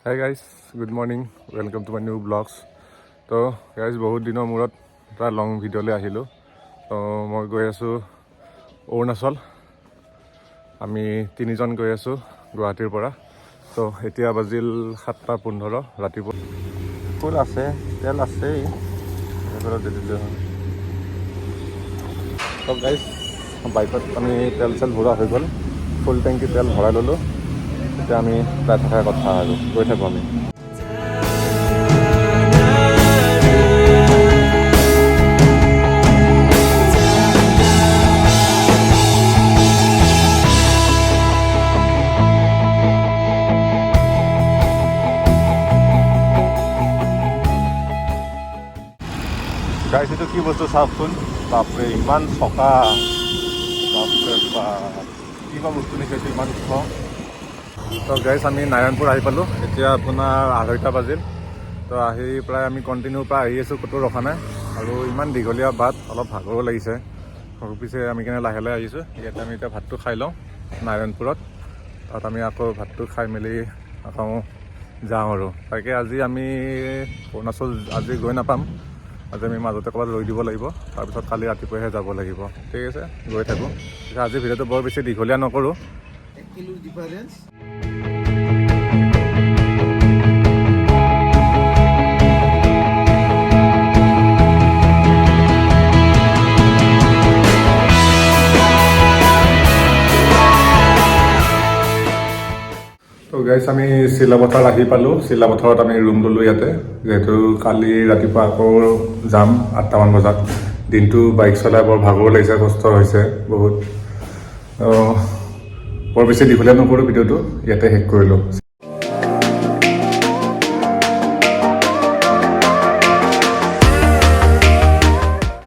Hi guys, good morning, welcome to my new blogs. তো guys বহুত দিনৰ মূৰত এটা লং ভিডিঅ'লৈ আহিলোঁ। তো মই গৈ আছোঁ অৰুণাচল। আমি তিনিজন গৈ আছোঁ গুৱাহাটীৰ পৰা। তো এতিয়া বাজিল 7:15 ৰাতিপুৱা। ফুল আছে, তেল আছেই। তো গাইজ বাইকত আমি তেল ভৰোৱা হৈ গ'ল। ফুল টেংকি তেল ভৰাই ল'লোঁ। এতিয়া আমি যাই থকাৰ কথা আৰু গৈ থাকোঁ আমি। গাইজ এইটো কি বস্তু চাওকচোন, বাপৰে ইমান চকা, বাপৰে বাপ কিবা বস্তু নিছে ইমান ওখ। তো গাইজ আমি নাৰায়ণপুৰ আহি পালোঁ। এতিয়া আপোনাৰ 2:30 বাজিল। তো আহি প্ৰায় আমি কণ্টিনিউৰ পৰা আহি আছোঁ, ক'তো ৰখা নাই। আৰু ইমান দীঘলীয়া বাট, অলপ ভাগৰো লাগিছে। পিছে আমি কেনে লাহে লাহে আহিছোঁ। ইয়াতে আমি এতিয়া ভাতটো খাই লওঁ নাৰায়ণপুৰত। তাত আমি আকৌ ভাতটো খাই মেলি আকৌ যাওঁ আৰু তাকে আজি আমি অৰুণাচল আজি গৈ নাপাম। আজি আমি মাজতে ক'ৰবাত ৰৈ দিব লাগিব, তাৰপিছত কালি ৰাতিপুৱাহে যাব লাগিব। ঠিক আছে, গৈ থাকোঁ। আজি ভিডিঅ'টো বৰ বেছি দীঘলীয়া নকৰোঁ। তো গাইজ আমি চিলাপথাৰ আহি পালোঁ। চিলাপথাৰত আমি ৰুম ল'লোঁ ইয়াতে, যিহেতু কালি ৰাতিপুৱা আকৌ যাম 8টামান বজাত। দিনটো বাইক চলাই বৰ ভাগৰ লাগিছে, কষ্ট হৈছে বহুত। বৰ বেছি দীঘলীয়া নকৰোঁ, ভিডিঅ'টো ইয়াতে শেষ কৰিলোঁ।